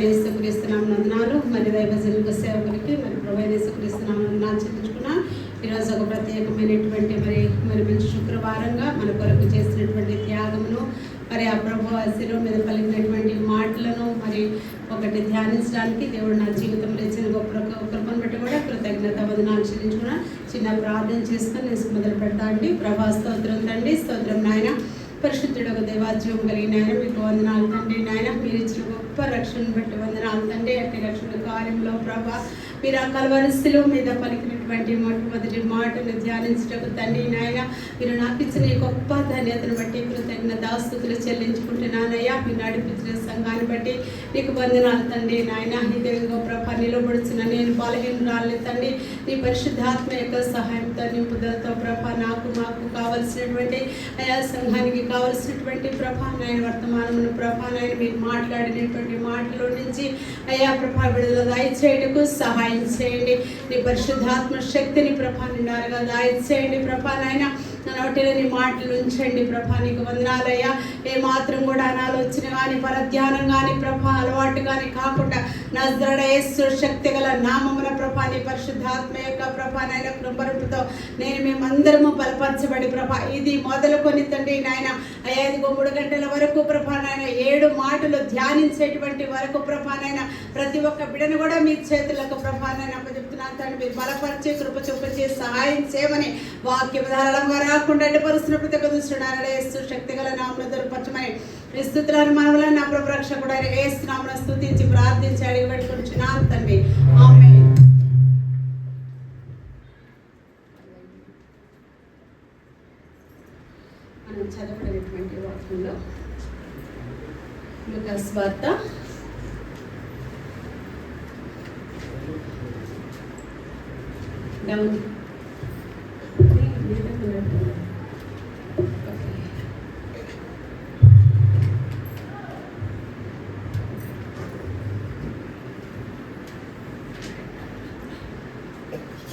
యేసుక్రీస్తునామ వందనాలు. మరి దైవజనుల సేవకులకి మరి ప్రభువైన యేసుక్రీస్తునామ వందనాలు చెల్లించుకున్నాను. ఈరోజు ఒక ప్రత్యేకమైనటువంటి మరి మంచి శుక్రవారంగా మన కొరకు చేసినటువంటి త్యాగమును మరి ఆ ప్రభు శిలువ మీద పలికినటువంటి మాటలను మరి ఒకటి ధ్యానించడానికి దేవుడు నా జీవితంలో ఇచ్చిన గొప్ప కృపను బట్టి కూడా కృతజ్ఞత వందనాలు చెల్లించుకున్నాను. చిన్న ప్రార్థన చేసుకొని నేను మొదలు పెడతా అండి. ప్రభా స్తోత్రం తండ్రి, స్తోత్రం నాయన. పరిశుద్ధుడు ఒక దేవాజ్యం కలిగిన ఆయన మీకు వందనాలు తండ్రి. నాయన మీరు ఇచ్చిన గొప్ప రక్షణను బట్టి వందనాలు తండ్రి. అట్టి రక్షణ కార్యంలో ప్రభా మీరు ఆ కల్వరి మీద పలికినటువంటి మొట్టమొదటి మాటను ధ్యానించటకు తండ్రి నాయన మీరు నాకు ఇచ్చిన ఈ గొప్ప ధన్యతను బట్టి కృతజ్ఞతాస్తుతులు చెల్లించుకుంటున్నానయ్యా. మీరు నడిపించిన సంఘాన్ని బట్టి మీకు వందనాలు తండ్రి నాయన. ఇదే ప్రభా నిలబడుచున్న నేను బలహీనురాలి తండ్రి. నీ పరిశుద్ధాత్మ యొక్క సహాయంతో నింపుదలతో ప్రభా మాకు కావలసినటువంటి అయా సంఘానికి కావలసినటువంటి ప్రభా నాయన వర్తమానమును ప్రభా నాయన మీరు మాట్లాడినటువంటి మాటల నుంచి అయా ప్రభా విడుదల దయచేయటకు సహాయం చేయండి. నీ పరిశుద్ధాత్మ శక్తిని ప్రభా నిండారుగా దయచేయండి ప్రభా నాయన. నోటిలో నీ మాటలు ఉంచండి ప్రభా. నీకు వందనాలయ్యా. ఏమాత్రం కూడా అనాలోచన కానీ పరధ్యానం కానీ ప్రభా అలవాటు కానీ కాకుండా నజరేయుడైన యేసు శక్తి గల నామమున ప్రభా నీ పరిశుద్ధాత్మ యొక్క ప్రభా నాయన కృపతో నేను మేమందరము బలపరచబడి ప్రభా ఇది మొదలుకొని తండ్రి నాయన 5 గంటల వరకు ప్రభా నాయన 7 మాటలు ధ్యానించేటువంటి వరకు ప్రభా నాయన ప్రతి ఒక్క బిడ్డను కూడా మీ చేతులకు ప్రభా నాయన అప్పచెప్తున్నాను తండ్రి. మీరు బలపరిచే కృప చూపించి సహాయం చేయమని వాక్య ధారాళంగా రాకుండా అడ్డుపరుస్తున్న ప్రతి ఒక్క దుష్టుడు యేసు శక్తి గల నామమున దొరపరచమని స్తుతులను మనవులను నా ప్రభు రక్షకుడు యేసు నామమున స్తుతించి ప్రార్థించి అడిగి పెట్టుకుంటున్నాను తండ్రి. ఆమేన్. మనం చదవబడినటువంటి వాక్యంలో లూకా సువార్త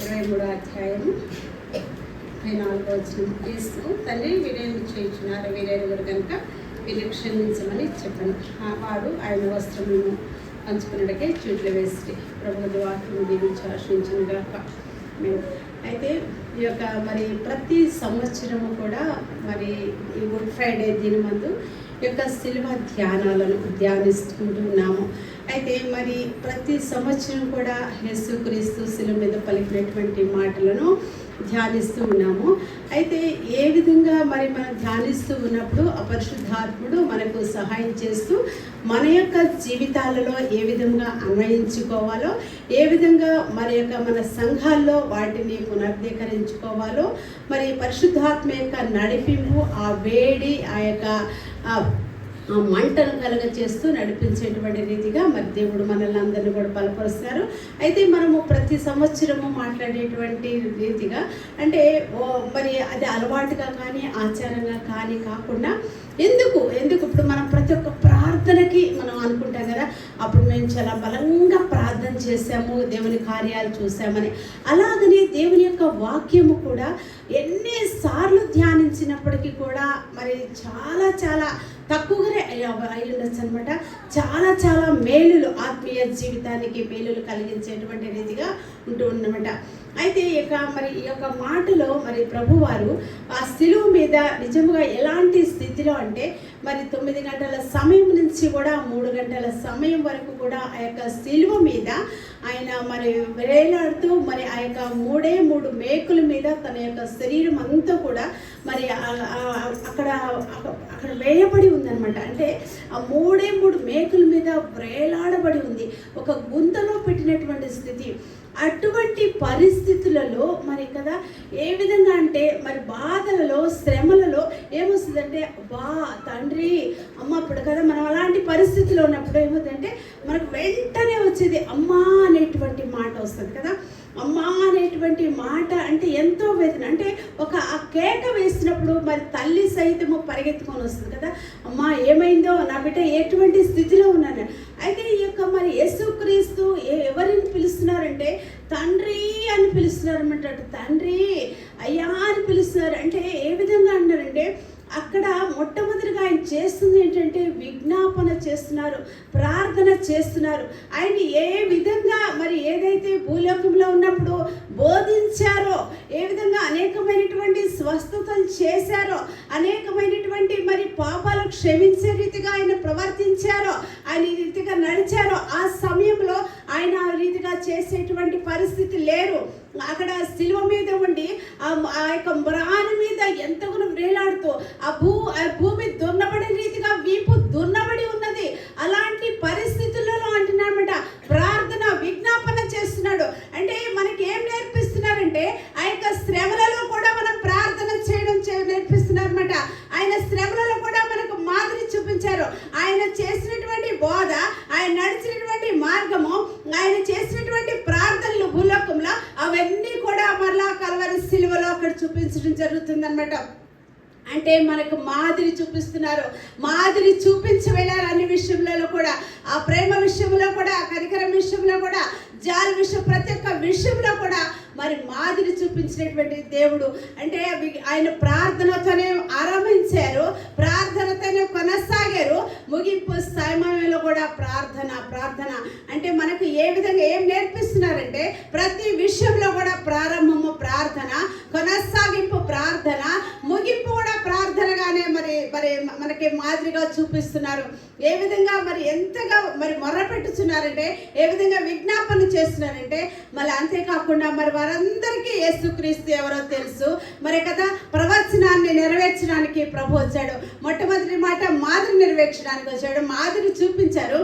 23వ అధ్యాయము 14వ వచనం. యేసు తండ్రి వీరేమి చేయించున్నారు వీరెరుగురు కనుక వీరు క్షమించమని చెప్పాను. వాడు ఆయన వస్త్రములను పంచుకున్నట్టుకే చూట్లు వేసి ప్రభుత్వ వాక్యం దీవించి ఆశ్రయించిన గాక. అయితే ఈ యొక్క మరి ప్రతి సంవత్సరము కూడా మరి ఈ గుడ్ ఫ్రైడే దినమందు ఈ యొక్క శిలువ ధ్యానాలను ధ్యానిస్తుంటున్నాము. అయితే మరి ప్రతి సంవత్సరం కూడా యేసుక్రీస్తు శిలువ మీద పలికినటువంటి మాటలను ధ్యానిస్తూ ఉన్నాము. అయితే ఏ విధంగా మరి మనం ధ్యానిస్తూ ఉన్నప్పుడు అపరిశుద్ధాత్ముడు మనకు సహాయం చేస్తూ మన యొక్క జీవితాలలో ఏ విధంగా అన్వయించుకోవాలో, ఏ విధంగా మన సంఘాల్లో వాటిని పునరుద్ధీకరించుకోవాలో, మరి పరిశుద్ధాత్మ యొక్క నడిపింపు, ఆ వేడి, ఆ యొక్క ఆ మంటను కలుగ చేస్తూ నడిపించేటువంటి రీతిగా మరి దేవుడు మనల్ని అందరినీ కూడా బలపరుస్తారు. అయితే మనము ప్రతి సంవత్సరము మాట్లాడేటువంటి రీతిగా అంటే మరి అది అలవాటుగా కానీ ఆచారంగా కానీ కాకుండా ఎందుకు ఇప్పుడు మనం ప్రతి ఒక్క ప్రార్థనకి మనం అనుకుంటాం కదా, అప్పుడు మేము చాలా బలంగా ప్రార్థన చేసాము, దేవుని కార్యాలు చూసామని. అలాగనే దేవుని యొక్క వాక్యము కూడా ఎన్నిసార్లు ధ్యానించినప్పటికీ కూడా మరి చాలా చాలా తక్కువగానే అయి ఉండొచ్చు అనమాట. చాలా చాలా మేలులు, ఆత్మీయ జీవితానికి మేలులు కలిగించేటువంటి రీతిగా ఉంటూ ఉన్నమాట. అయితే మరి ఈ యొక్క మాటలో మరి ప్రభువారు ఆ శిలువ మీద నిజంగా ఎలాంటి స్థితిలో అంటే మరి 9 గంటల సమయం నుంచి కూడా 3 గంటల సమయం వరకు కూడా ఆ యొక్క శిలువ మీద ఆయన మరి వేలాడుతూ మరి ఆ యొక్క 3 మేకుల మీద తన యొక్క శరీరం అంతా కూడా మరి అక్కడ వేయబడి ఉందన్నమాట. అంటే ఆ 3 మేకుల మీద వేలాడబడి ఉంది, ఒక గుంతలో పెట్టినటువంటి స్థితి. అటువంటి పరిస్థితులలో మరి కదా ఏ విధంగా అంటే మరి బాధలలో, శ్రమలలో ఏమొస్తుందంటే తండ్రి అమ్మ. అప్పుడు కదా మనం అలాంటి పరిస్థితిలో ఉన్నప్పుడు ఏమవుతుందంటే మనకు వెంటనే వచ్చేది అమ్మా అనేటువంటి మాట వస్తుంది కదా. అమ్మా అనేటువంటి మాట అంటే ఎంతో వేదన. అంటే ఆ కేక వేసినప్పుడు మరి తల్లి సైతము పరిగెత్తుకొని వస్తుంది కదా, అమ్మా ఏమైందో, నా బిడ్డ ఎటువంటి స్థితిలో ఉన్నాను. అయితే ఈ యొక్క మరి యేసుక్రీస్తు ఎవరిని పిలుస్తున్నారంటే తండ్రి అని పిలుస్తున్నారు అన్నమాట. తండ్రి అయ్యా అని పిలుస్తున్నారు. అంటే ఏ విధంగా అన్నారంటే అక్కడ మొట్టమొదటిగా ఆయన చేస్తుంది ఏంటంటే విజ్ఞాపన చేస్తున్నారు, ప్రార్థన చేస్తున్నారు. ఆయన ఏ విధంగా మరి ఏదైతే భూలోకంలో ఉన్నప్పుడు బోధించారో, ఏ విధంగా అనేకమైనటువంటి స్వస్థతలు చేశారో, అనేకమైనటువంటి మరి పాపాలు క్షమించే రీతిగా ఆయన ప్రవర్తించారో, ఆయన ఈ రీతిగా నడిచారో, ఆ సమయంలో ఆయన ఆ రీతిగా చేసేటువంటి పరిస్థితి లేరు. అక్కడ శిలువ మీద ఉండి ఆ యొక్క మ్రాను మీద ఎంతగానో వేలాడుతూ ఆ భూమి దున్నబడే రీతిగా వీపు దున్నబడి ఉన్నది. అలాంటి పరిస్థితులలో అంటున్నాడన్నమాట ప్రార్థన విజ్ఞాపన చేస్తున్నాడు. అంటే మనకి ఏం నేర్పిస్తున్నారంటే ఆ యొక్క శ్రమలలో కూడా మనం ప్రార్థన చేయడం నేర్పిస్తున్నారు అనమాట. ఆయన శ్రమలలో కూడా మనకు మాదిరి చూపించారు. ఆయన చేసినటువంటి బోధ, ఆయన నడిచినటువంటి మార్గము, ఆయన చేసినటువంటి ప్రార్థనలు భూలోకంలో అవన్నీ కూడా మరలా కల్వరి సిలువలో అక్కడ చూపించడం జరుగుతుందన్నమాట. అంటే మనకు మాదిరి చూపిస్తున్నారు, మాదిరి చూపించి వెళ్ళారు అన్ని విషయంలో కూడా. ఆ ప్రేమ విషయంలో కూడా, కనికరం విషయంలో కూడా, జాలి విషయం, ప్రతి ఒక్క విషయంలో కూడా మరి మాదిరి చూపించినటువంటి దేవుడు. అంటే ఆయన ప్రార్థనతోనే ఆరంభించారు, ప్రార్థనతోనే కొనసాగారు, ముగింపు సమయంలో కూడా ప్రార్థన. అంటే మనకు ఏ విధంగా ఏం నేర్పిస్తున్నారంటే ప్రతి విషయంలో కూడా ప్రారంభము ప్రార్థన, కొనసాగింపు ప్రార్థన, ముగింపు కూడా ప్రార్థనగానే మరి మనకి మాదిరిగా చూపిస్తున్నారు. ఏ విధంగా మరి ఎంతగా మరి మొర్ర పెట్టుచున్నారంటే, ఏ విధంగా విజ్ఞాపన చేస్తున్నారంటే, మళ్ళీ అంతేకాకుండా మరి వారందరికీ యేసుక్రీస్తు ఎవరో తెలుసు మరి కదా. ప్రవచనాన్ని నెరవేర్చడానికి ప్రభు వచ్చాడు. మొట్టమొదటి మాట మాదిరి నెరవేర్చడానికి వచ్చాడు, మాదిరి చూపించారు,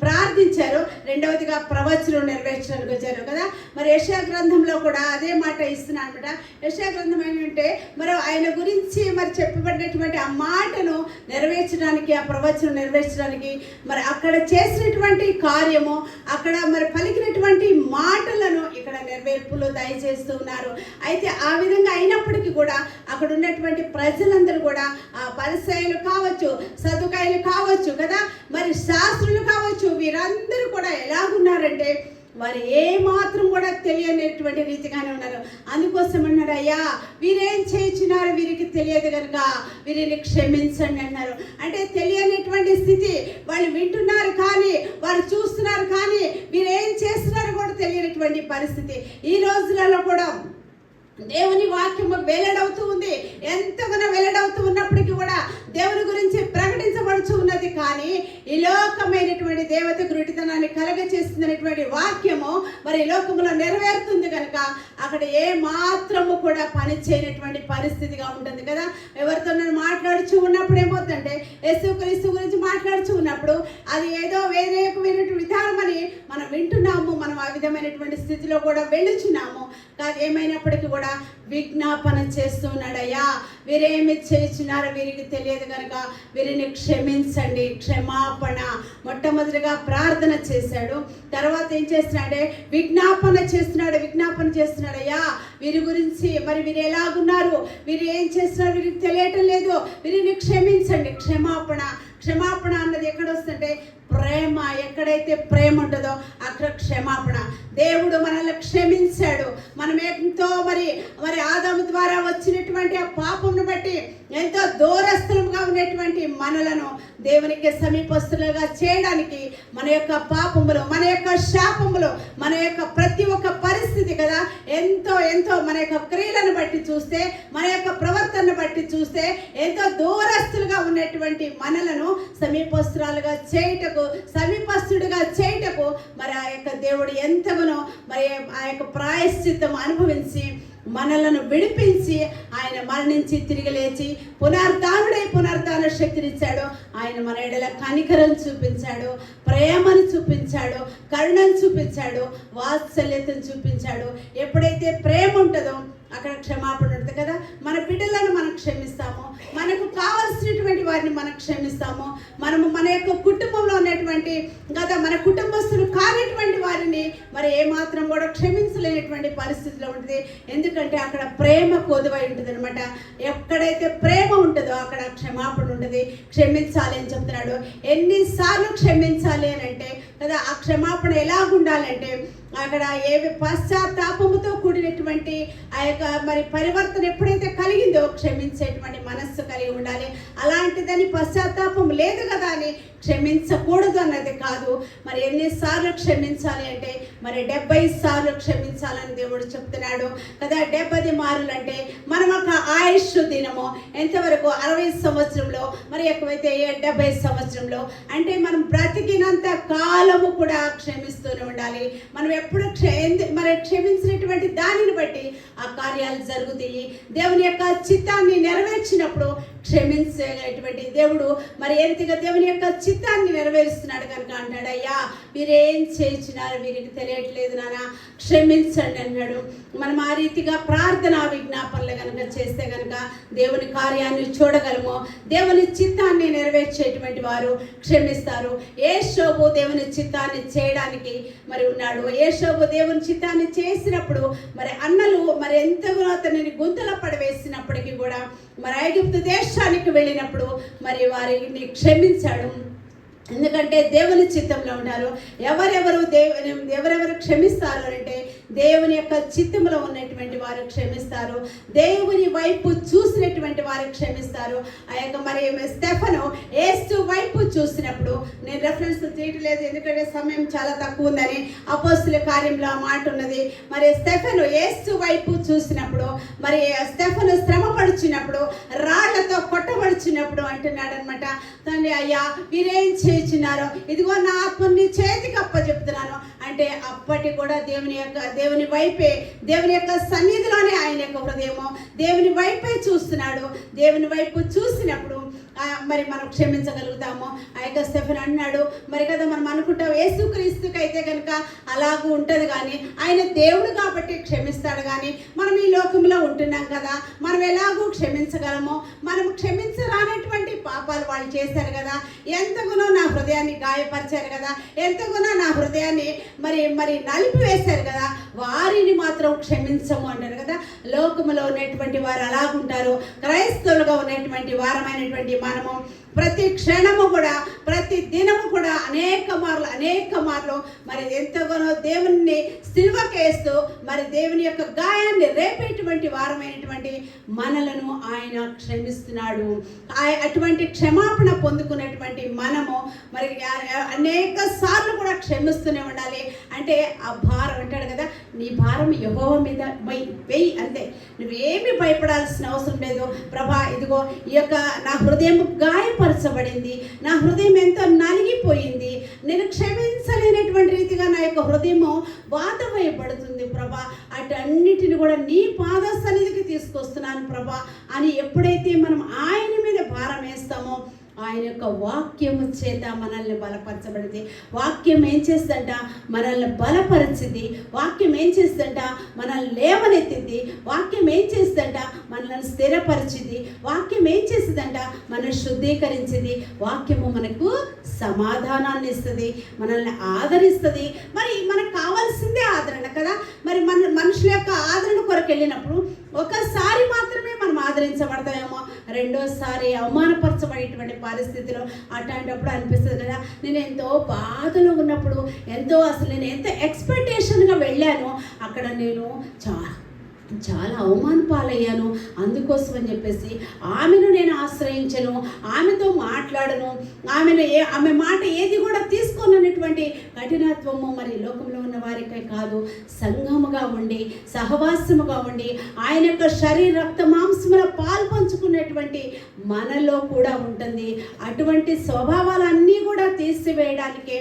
ప్రార్థించారు. రెండవదిగా ప్రవచనం నెరవేర్చడానికి వచ్చారు కదా. మరి యెషయా గ్రంథంలో కూడా అదే మాట ఇస్తున్నాను అనమాట. యెషయా గ్రంథం ఏంటంటే మరి ఆయన గురించి మరి చెప్పబడినటువంటి ఆ మాటను నెరవేర్చడానికి, ఆ ప్రవచనం నెరవేర్చడానికి, మరి అక్కడ చేసినటువంటి కార్యము, అక్కడ మరి పలికినటువంటి మాటలను ఇక్కడ నెరవేర్పులు దయచేస్తూ ఉన్నారు. అయితే ఆ విధంగా అయినప్పటికీ కూడా అక్కడ ఉన్నటువంటి ప్రజలందరూ కూడా, ఆ పరిసయ్యులు కావచ్చు, సదుకాయలు కావచ్చు కదా, మరి శాస్త్రులు కావచ్చు, వీరందరూ కూడా ఎలాగున్నారంటే వారు ఏ మాత్రం కూడా తెలియనటువంటి రీతిగానే ఉన్నారు. అందుకోసం అన్నాడు, అయ్యా వీరేం చేయించున్నారు, వీరికి తెలియదు కనుక వీరిని క్షమించండి అన్నారు. అంటే తెలియనటువంటి స్థితి, వాళ్ళు వింటున్నారు కానీ, వారు చూస్తున్నారు కానీ, వీరేం చేస్తున్నారో కూడా తెలియనటువంటి పరిస్థితి. ఈ రోజులలో కూడా దేవుని వాక్యము వెల్లడవుతూ ఉంది. ఎంతగానో వెల్లడవుతూ ఉన్నప్పటికీ కూడా దేవుని గురించి ప్రకటించబడుతూ ఉన్నది. కానీ ఈ లోకమైనటువంటి దేవత గురుటితనాన్ని కలగచేస్తున్నటువంటి వాక్యము మరి ఈ లోకంలో నెరవేరుతుంది కనుక అక్కడ ఏ మాత్రము కూడా పని చేయనటువంటి పరిస్థితిగా ఉంటుంది కదా. ఎవరితో మాట్లాడుచూ ఉన్నప్పుడు ఏమవుతుందంటే, యేసుక్రీస్తు గురించి మాట్లాడుచూ ఉన్నప్పుడు అది ఏదో వేరే విధానం అని మనం వింటున్నాము, మనం ఆ విధమైనటువంటి స్థితిలో కూడా వెళ్ళుచున్నాము. కాదు ఏమైనప్పటికీ కూడా విజ్ఞాపన చేస్తున్నాడు, అయ్యా వీరేమి చేస్తున్నారో వీరికి తెలియదు కనుక వీరిని క్షమించండి. క్షమాపణ మొట్టమొదటిగా ప్రార్థన చేశాడు, తర్వాత ఏం చేస్తున్నాడే విజ్ఞాపన చేస్తున్నాడు. అయ్యా వీరి గురించి మరి వీరు ఎలాగున్నారు, వీరు ఏం చేస్తున్నారు వీరికి తెలియటం లేదు, వీరిని క్షమించండి. క్షమాపణ అన్నది ఎక్కడ వస్తుంటే ప్రేమ, ఎక్కడైతే ప్రేమ ఉంటుందో అక్కడ క్షమాపణ. దేవుడు మనల్ని క్షమించాడు. మనం ఎంతో మరి ఆదాము ద్వారా వచ్చినటువంటి ఆ పాపమును బట్టి ఎంతో దూరస్థులుగా ఉన్నటువంటి మనలను దేవునికి సమీపస్తులుగా చేయడానికి మన యొక్క పాపములు, మన యొక్క శాపములు, మన యొక్క ప్రతి ఒక్క పరిస్థితి కదా ఎంతో మన యొక్క క్రియలను బట్టి చూస్తే, మన యొక్క ప్రవర్తనను బట్టి చూస్తే ఎంతో దూరస్థులుగా ఉన్నటువంటి మనలను సమీపస్తుడిగా చేయటకు మరి ఆ యొక్క దేవుడు ఎంతగానో మరి ఆ యొక్క ప్రాయశ్చిత్తం అనుభవించి మనలను విడిపించి ఆయన మరణించి తిరిగి లేచి పునరుద్ధాన శక్తినిచ్చాడు. ఆయన మన ఎడల కనికరం చూపించాడు, ప్రేమను చూపించాడు, కరుణను చూపించాడు, వాత్సల్యతను చూపించాడు. ఎప్పుడైతే ప్రేమ ఉంటుందో అక్కడ క్షమాపణ ఉంటుంది కదా. మన బిడ్డలను మనం క్షమిస్తాము, మనకు కావలసినటువంటి వారిని మనం క్షమిస్తాము. మన యొక్క కుటుంబంలో ఉన్నటువంటి కదా మన కుటుంబస్తులు కానిటువంటి వారిని మరి ఏమాత్రం కూడా క్షమించలేనటువంటి పరిస్థితిలో ఉంటుంది. ఎందుకంటే అక్కడ ప్రేమ కొదువై ఉంటుంది అనమాట. ఎక్కడైతే ప్రేమ ఉంటుందో అక్కడ క్షమాపణ ఉంటుంది. క్షమించాలి అని చెప్తున్నాడు. ఎన్నిసార్లు క్షమించాలి అని అంటే కదా, ఆ క్షమాపణ ఎలాగుండాలంటే అక్కడ ఏవి పశ్చాత్తాపముతో కూడినటువంటి ఆ యొక్క మరి పరివర్తన ఎప్పుడైతే కలిగిందో క్షమించేటువంటి మనస్సు కలిగి ఉండాలి. అలాంటిదని పశ్చాత్తాపం లేదు కదా అని క్షమించకూడదు అన్నది కాదు. మరి ఎన్నిసార్లు క్షమించాలి అంటే మరి 70 సార్లు క్షమించాలని దేవుడు చెప్తున్నాడు కదా. 70 మారులు అంటే మనం ఒక ఆయుష్ దినము ఎంతవరకు 60 సంవత్సరంలో, మరి ఎక్కువైతే 70 సంవత్సరంలో, అంటే మనం బ్రతికినంత కాలము కూడా క్షమిస్తూనే ఉండాలి. మనం ఎప్పుడు మరి క్షమించినటువంటి దానిని బట్టి ఆ కార్యాలు జరుగుతాయి. దేవుని యొక్క చిత్తాన్ని నెరవేర్చినప్పుడు క్షమించేటువంటి దేవుడు మరి ఏ రీతిగా దేవుని యొక్క చిత్తాన్ని నెరవేరుస్తున్నాడు కనుక అంటాడు, అయ్యా మీరేం చేయించినారు వీరికి తెలియట్లేదు నాన్న, క్షమించండి అన్నాడు. మనం ఆ రీతిగా ప్రార్థన విజ్ఞాపనలు కనుక చేస్తే కనుక దేవుని కార్యాన్ని చూడగలము. దేవుని చిత్తాన్ని నెరవేర్చేటువంటి వారు క్షమిస్తారు. యేషోబు దేవుని చిత్తాన్ని చేయడానికి మరి ఉన్నాడు. యేషోబు దేవుని చిత్తాన్ని చేసినప్పుడు మరి అన్నలు మరి ఎంతగానో అతనిని గుంతలో పడవేసినప్పటికీ కూడా మరి ఐగుప్తు దేశానికి వెళ్ళినప్పుడు మరి వారిని క్షమించాడు. ఎందుకంటే దేవుని చిత్తంలో ఉన్నారు. ఎవరెవరు క్షమిస్తారు అంటే దేవుని యొక్క చిత్తంలో ఉన్నటువంటి వారు క్షమిస్తారు. దేవుని వైపు చూసినటువంటి వారు క్షమిస్తారు. ఆ యొక్క మరి స్టెఫను యేసు వైపు చూసినప్పుడు, నేను రెఫరెన్స్ తీయట్లేదు ఎందుకంటే సమయం చాలా తక్కువ ఉందని, అపోస్తుల కార్యంలో ఆ మాట ఉన్నది. మరి స్టెఫను యేసు వైపు చూసినప్పుడు, మరి స్టెఫను శ్రమ పడుచున్నప్పుడు, రాళ్లతో కొట్టబడుచున్నప్పుడు అంటున్నాడు అనమాట, తండ్రి అయ్యా మీరేం చేయించినారో, ఇదిగో నా ఆత్మని చేతికి అప్పచెప్తున్నాను అంటే అప్పటి కూడా దేవుని వైపే, దేవుని యొక్క సన్నిధిలోనే ఆయన యొక్క హృదయము దేవుని వైపే చూస్తున్నాడు. దేవుని వైపు చూసినప్పుడు మరి మనం క్షమించగలుగుతాము. ఆ యొక్క స్టెఫెన్ అన్నాడు మరి కదా, మనం అనుకుంటాం యేసుక్రీస్తుకి అయితే కనుక అలాగూ ఉంటుంది, కానీ ఆయన దేవుడు కాబట్టి క్షమిస్తాడు. కానీ మనం ఈ లోకంలో ఉంటున్నాం కదా, మనం ఎలాగూ క్షమించగలము? మనం క్షమించరానటువంటి పాపాలు వాళ్ళు చేశారు కదా, ఎంతగానో నా హృదయాన్ని గాయపరిచారు కదా, ఎంతగానో నా హృదయాన్ని మరి నలిపివేశారు కదా, వారిని మాత్రం క్షమించము అంటారు కదా. లోకములో ఉన్నటువంటి వారు అలాగుంటారు. క్రైస్తవులుగా ఉన్నటువంటి వారమైనటువంటి మనము ప్రతి క్షణము కూడా, ప్రతి దినము కూడా అనేక మార్లు మరి ఎంతగానో దేవుని సిలువకేస్తూ మరి దేవుని యొక్క గాయాన్ని రేపేటువంటి వారమైనటువంటి మనలను ఆయన క్షమిస్తున్నాడు. అటువంటి క్షమాపణ పొందుకున్నటువంటి మనము మరి అనేక సార్లు కూడా క్షమిస్తూనే ఉండాలి. అంటే ఆ భారం అంటాడు కదా, నీ భారం యెహోవా మీద వెయ్యి, అంతే, నువ్వేమి భయపడాల్సిన అవసరం లేదు. ప్రభా ఇదిగో ఈ యొక్క నా హృదయం గాయపరచబడింది, నా హృదయం ఎంతో నలిగిపోయింది, నేను క్షమించలేనటువంటి రీతిగా నా యొక్క హృదయము వాత వేయబడుతుంది ప్రభా, అటన్నిటిని కూడా నీ పాద సన్నిధికి తీసుకొస్తున్నాను ప్రభా అని ఎప్పుడైతే మనం ఆయన మీద భారం వేస్తామో ఆయన యొక్క వాక్యము చేత మనల్ని బలపరచబడింది. వాక్యం ఏం చేస్తుందంట? మనల్ని బలపరిచింది. వాక్యం ఏం చేస్తుందంట? మనల్ని లేవనెత్తింది. వాక్యం ఏం చేస్తుందంట? మనల్ని స్థిరపరిచింది. వాక్యం ఏం చేస్తుందంట? మనల్ని శుద్ధీకరించింది. వాక్యము మనకు సమాధానాన్ని ఇస్తుంది, మనల్ని ఆదరిస్తుంది. మరి మనకు కావాల్సిందే ఆదరణ కదా. మరి మనుషుల యొక్క ఆదరణ కొరకు వెళ్ళినప్పుడు ఒకసారి మాత్రమే మనం ఆదరించబడతామేమో, రెండోసారి అవమానపరచబడేటువంటి పరిస్థితిలో అట్లాంటప్పుడు అనిపిస్తుంది కదా, నేను ఎంతో బాధలో ఉన్నప్పుడు నేను ఎంత ఎక్స్పెక్టేషన్గా వెళ్ళాను, అక్కడ నేను చాలా అవమాన పాలయ్యాను. అందుకోసం అని చెప్పేసి ఆమెను నేను ఆశ్రయించను, ఆమెతో మాట్లాడను, ఆమె మాట ఏది కూడా తీసుకోనటువంటి కఠినత్వము మరి లోకంలో ఉన్న వారికై కాదు, సంఘముగా ఉండి సహవాసముగా ఉండి ఆయన యొక్క శరీర రక్త మాంసముల పాలు పంచుకునేటువంటి మనలో కూడా ఉంటుంది. అటువంటి స్వభావాలన్నీ కూడా తీసివేయడానికే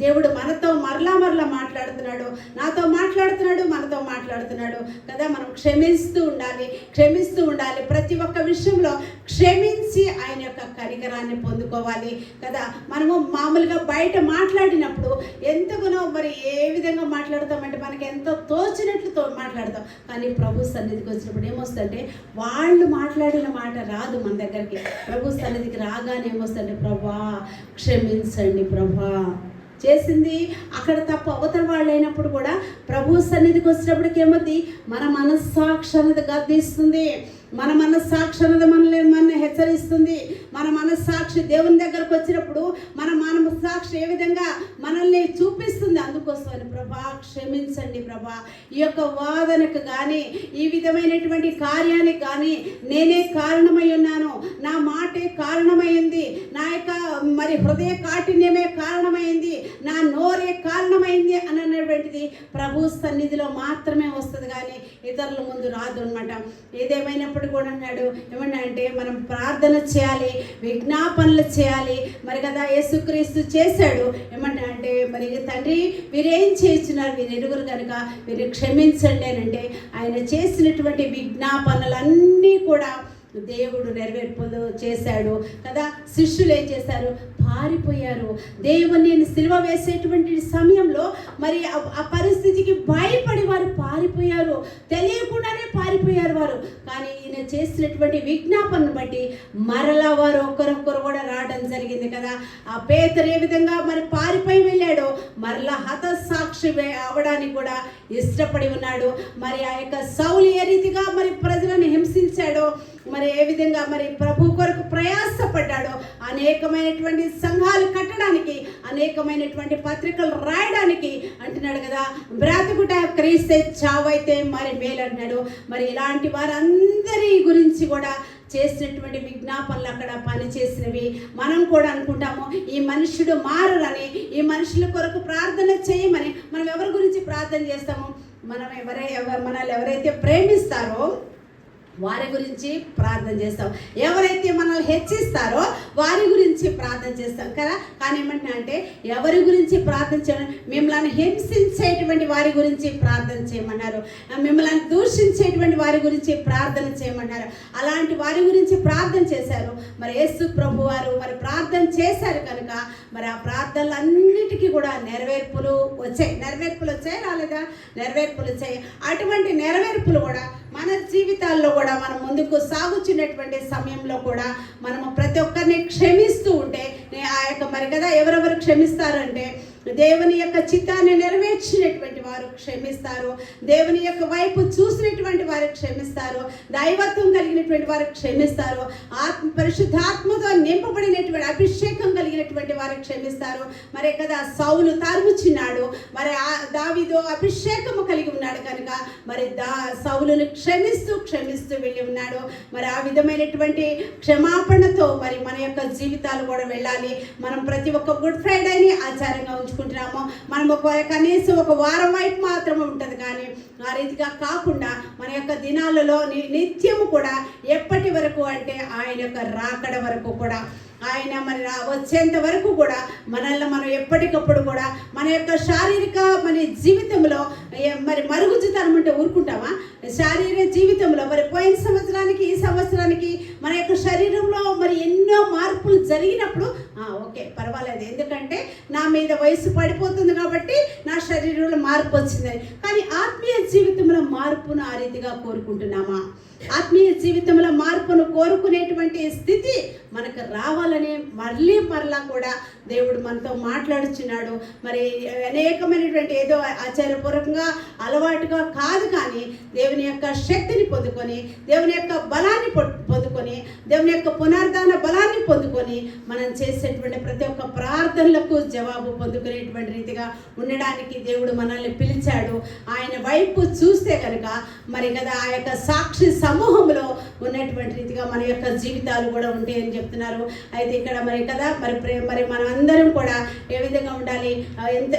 దేవుడు మనతో మరలా మాట్లాడుతున్నాడు, నాతో మాట్లాడుతున్నాడు, మనతో మాట్లాడుతున్నాడు కదా. మనం క్షమిస్తూ ఉండాలి. ప్రతి ఒక్క విషయంలో క్షమించి ఆయన యొక్క కనికరాన్ని పొందుకోవాలి కదా. మనము మామూలుగా బయట మాట్లాడినప్పుడు ఎంతగానో మరి ఏ విధంగా మాట్లాడతామంటే మనకి ఎంతో తోచినట్లు మాట్లాడతాం, కానీ ప్రభు సన్నిధికి వచ్చినప్పుడు ఏమొస్తుందంటే వాళ్ళు మాట్లాడిన మాట రాదు మన దగ్గరికి. ప్రభు సన్నిధికి రాగానే ఏమొస్తుందంటే ప్రభా క్షమించండి ప్రభా, చేసింది అక్కడ తప్పు అవతల వాళ్ళు అయినప్పుడు కూడా ప్రభు సన్నిధికి వచ్చినప్పటికి ఏమవుతుంది? మన మనస్సాక్షి అనేది గద్దిస్తుంది, మన మనస్సాక్షి అనేది మనల్ని హెచ్చరిస్తుంది. మన మనస్సాక్షి దేవుని దగ్గరకు వచ్చినప్పుడు మన మనస్సాక్షి ఏ విధంగా మనల్ని చూపిస్తుంది. అందుకోసం అని ప్రభా క్షమించండి ప్రభా. ఈ యొక్క వాదనకు కానీ ఈ విధమైనటువంటి కార్యానికి కానీ నేనే కారణమై ఉన్నాను, నా మాటే కారణమైంది, నా యొక్క మరి హృదయ కాఠిన్యమే కారణమైంది, నా నోరే కారణమైంది అన్నటువంటిది ప్రభు సన్నిధిలో మాత్రమే వస్తుంది కానీ ఇతరుల ముందు రాదు అనమాట. ఏదేమైనప్పుడు కూడా అన్నాడు ఏమన్నా అంటే మనం ప్రార్థన చేయాలి, విజ్ఞాపనలు చేయాలి మరి కదా. యేసుక్రీస్తు చేశాడు ఏమన్నా అంటే మరి తండ్రి వీరేం చేస్తున్నారు, వీరు ఎరుగురు కనుక వీరు క్షమించండి అని అంటే ఆయన చేసినటువంటి విజ్ఞాపనలన్నీ కూడా దేవుడు నెరవేర్పులు చేశాడు కదా. శిష్యులు ఏం చేశారు, పారిపోయారు. దేవుని సిలువ వేసేటువంటి సమయంలో మరి ఆ పరిస్థితికి భయపడి వారు పారిపోయారు, తెలియకుండానే పారిపోయారు వారు. కానీ ఈయన చేసినటువంటి విజ్ఞాపనను బట్టి మరలా వారు ఒకరొకరు కూడా రావడం జరిగింది కదా. ఆ పేతురు ఏ విధంగా మరి పారిపోయి వెళ్ళాడో మరలా హతసాక్షి అవడానికి కూడా ఇష్టపడి ఉన్నాడు. మరి ఆ యొక్క సౌలు ఏ రీతిగా మరి ప్రజలను హింసించాడో, మరి ఏ విధంగా మరి ప్రభు కొరకు ప్రయాసపడ్డాడో, అనేకమైనటువంటి సంఘాలు కట్టడానికి, అనేకమైనటువంటి పత్రికలు రాయడానికి అంటున్నాడు కదా. బ్రతుకుట క్రీస్తే చావైతే మరి మేలు అంటున్నాడు. మరి ఇలాంటి వారందరి గురించి కూడా చేసినటువంటి విజ్ఞాపనలు అక్కడ పనిచేసినవి. మనం కూడా అనుకుంటాము ఈ మనుషుడు మారని, ఈ మనుషుల కొరకు ప్రార్థన చేయమని. మనం ఎవరి గురించి ప్రార్థన చేస్తాము, మనల్ని ఎవరైతే ప్రేమిస్తారో వారి గురించి ప్రార్థన చేస్తాం, ఎవరైతే మనల్ని హెచ్చిస్తారో వారి గురించి ప్రార్థన చేస్తాం కదా. కానీ ఏమంటున్నా అంటే ఎవరి గురించి ప్రార్థన చేయడం, మిమ్మల్ని హింసించేటువంటి వారి గురించి ప్రార్థన చేయమన్నారు, మిమ్మల్ని దూషించేటువంటి వారి గురించి ప్రార్థన చేయమన్నారు. అలాంటి వారి గురించి ప్రార్థన చేశారు. మరి యేసు ప్రభు వారు మరి ప్రార్థన చేశారు కనుక మరి ఆ ప్రార్థనలన్నిటికీ కూడా నెరవేర్పులు వచ్చాయి రాలేదా? నెరవేర్పులు వచ్చాయి. అటువంటి నెరవేర్పులు కూడా మన జీవితాల్లో కూడా మనం ముందుకు సాగుచున్నటువంటి సమయంలో కూడా మనము ప్రతి ఒక్కరిని క్షమిస్తూ ఉంటే ఆ యొక్క మరి కదా ఎవరెవరు క్షమిస్తారంటే దేవుని యొక్క చిత్తాన్ని నెరవేర్చినటువంటి వారు క్షమిస్తారు, దేవుని యొక్క వైపు చూసినటువంటి వారు క్షమిస్తారు, దైవత్వం కలిగినటువంటి వారు క్షమిస్తారు, పరిశుద్ధాత్మతో నింపబడినటువంటి అభిషేకం కలిగినటువంటి వారు క్షమిస్తారు. మరి కదా సౌలు తరుముచున్నాడు, మరి దావీదు అభిషేకము కలిగి ఉన్నాడు కనుక మరి సౌలును క్షమిస్తూ వెళ్ళి ఉన్నాడు. మరి ఆ విధమైనటువంటి క్షమాపణతో మరి మన యొక్క జీవితాలు కూడా వెళ్ళాలి. మనం ప్రతి ఒక్క గుడ్ ఫ్రైడేని ఆచారంగా ఉంచుకుంటున్నాము. మనం కనీసం ఒక వారం వైపు మాత్రమే ఉంటుంది, కానీ ఆ రీతిగా కాకుండా మన యొక్క దినాలలో నిత్యము కూడా ఎప్పటి వరకు అంటే ఆయన యొక్క రాకడ వరకు కూడా, ఆయన మరి వచ్చేంత వరకు కూడా మనల్ని మనం ఎప్పటికప్పుడు కూడా మన యొక్క శారీరక మన జీవితంలో మరి మరుగుజ్జుతనం ఉంటే ఊరుకుంటామా? శారీరక జీవితంలో మరి పోయిన సంవత్సరానికి ఈ సంవత్సరానికి మన యొక్క శరీరంలో మరి ఎన్నో మార్పులు జరిగినప్పుడు ఓకే పర్వాలేదు, ఎందుకంటే నా మీద వయసు పడిపోతుంది కాబట్టి నా శరీరంలో మార్పు వచ్చింది. కానీ ఆత్మీయ జీవితంలో మార్పును ఆ రీతిగా కోరుకుంటున్నామా? ఆత్మీయ జీవితంలో మార్పును కోరుకునేటువంటి స్థితి మనకు రావాలని మరలా కూడా దేవుడు మనతో మాట్లాడుచున్నాడు. మరి అనేకమైనటువంటి ఏదో ఆచారపూర్వకంగా అలవాటుగా కాదు, కానీ దేవుని యొక్క శక్తిని పొందుకొని, దేవుని యొక్క బలాన్ని పొందుకొని, దేవుని యొక్క పునరుద్ధాన బలాన్ని పొందుకొని మనం చేసేటువంటి ప్రతి ఒక్క ప్రార్థనలకు జవాబు పొందుకునేటువంటి రీతిగా ఉండడానికి దేవుడు మనల్ని పిలిచాడు. ఆయన వైపు చూస్తే కనుక మరి కదా ఆ యొక్క సాక్షి సమూహంలో ఉన్నటువంటి రీతిగా మన యొక్క జీవితాలు కూడా ఉంటాయని చెప్తున్నారు. అయితే ఇక్కడ మరి కదా మరి మనం అందరం కూడా ఏ విధంగా ఉండాలి,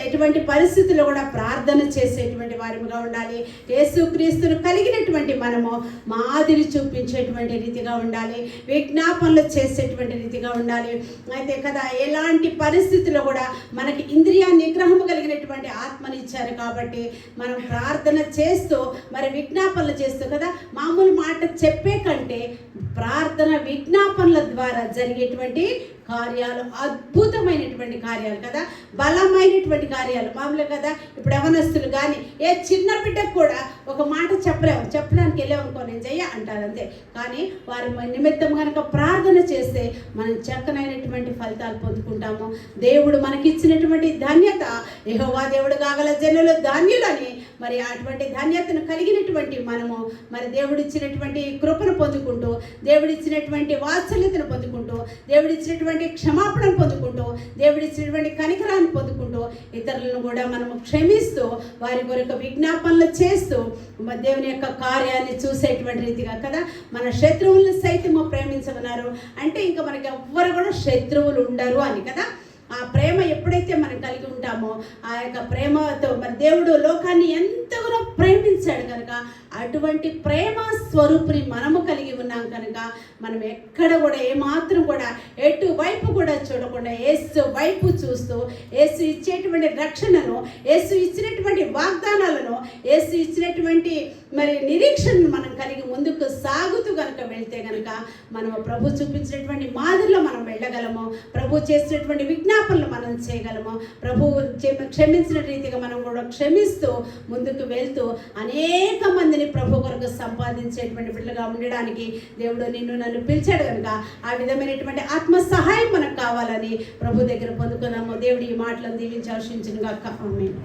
ఎటువంటి పరిస్థితుల్లో కూడా ప్రార్థన చేసేటువంటి వారిగా ఉండాలి. యేసుక్రీస్తును కలిగినటువంటి మనము మాదిరి చూపించేటువంటి రీతిగా ఉండాలి, విజ్ఞాపనలు చేసేటువంటి రీతిగా ఉండాలి. అయితే కదా ఎలాంటి పరిస్థితుల్లో కూడా మనకి ఇంద్రియ నిగ్రహము కలిగినటువంటి ఆత్మని ఇచ్చారు కాబట్టి మనం ప్రార్థన చేస్తూ మరి విజ్ఞాపనలు చేస్తూ కదా, మామూలు మాట చెప్పే కంటే ప్రార్థన విజ్ఞాపనల ద్వారా జరిగేటువంటి కార్యాలు అద్భుతమైనటువంటి కార్యాలు కదా, బలమైనటువంటి కార్యాలు. మామూలు కదా ఇప్పుడు యవనస్తులు కానీ ఏ చిన్న బిడ్డకు కూడా ఒక మాట చెప్పడానికి వెళ్ళామనుకో నేను చెయ్య అంటారు అంతే. కానీ వారి నిమిత్తం కనుక ప్రార్థన చేస్తే మనం చక్కనైనటువంటి ఫలితాలు పొందుకుంటాము. దేవుడు మనకి ఇచ్చినటువంటి ధన్యత, యెహోవా దేవుడు కాగల జనులు ధన్యులని మరి అటువంటి ధన్యతను కలిగినటువంటి మనము మరి దేవుడిచ్చినటువంటి కృపను పొందుకుంటూ, దేవుడిచ్చినటువంటి వాత్సల్యతను పొందుకుంటూ, దేవుడిచ్చినటువంటి క్షమాపణను పొందుకుంటూ, దేవుడిచ్చినటువంటి కనికరాన్ని పొందుకుంటూ, ఇతరులను కూడా మనము క్షమిస్తూ, వారి కొరకు విజ్ఞాపనలు చేస్తూ దేవుని యొక్క కార్యాన్ని చూసేటువంటి రీతిగా కదా. మన శత్రువులను సైతము ప్రేమించమన్నారు అంటే ఇంకా మనకి ఎవ్వరు కూడా శత్రువులు ఉండరు అని కదా. ఆ ప్రేమ ఎప్పుడైతే మనం కలిగి ఉంటామో ఆ యొక్క ప్రేమతో మరి దేవుడు లోకాన్ని ఎంతగానో ప్రేమించాడు కనుక అటువంటి ప్రేమ స్వరూపుని మనము కలిగి ఉన్నాం కనుక మనం ఎక్కడ కూడా ఏమాత్రం కూడా ఎటువైపు కూడా చూడకుండా యేసు వైపు చూస్తూ, యేసు ఇచ్చేటువంటి రక్షణను, యేసు ఇచ్చినటువంటి వాగ్దానాలను, యేసు ఇచ్చినటువంటి మరి నిరీక్షణను మనం కలిగి ముందుకు సాగుతూ కనుక వెళ్తే కనుక మనము ప్రభు చూపించినటువంటి మాదిరిలో మనం వెళ్ళగలము. ప్రభు చేసినటువంటి విజ్ఞాపనలు మనం చేయగలము. ప్రభు క్షమించిన రీతిగా మనం కూడా క్షమిస్తూ ముందుకు వెళ్తూ అనేక మందిని ప్రభు కొరకు సంపాదించేటువంటి బిడ్డలుగా ఉండడానికి దేవుడు నిన్ను నన్ను పిలిచాడు కనుక ఆ విధమైనటువంటి ఆత్మ సహాయం మనకు కావాలని ప్రభు దగ్గర పొందుకున్నాము. దేవుడు ఈ మాటలను దీవించి ఆశించును గాక. ఆమేన్.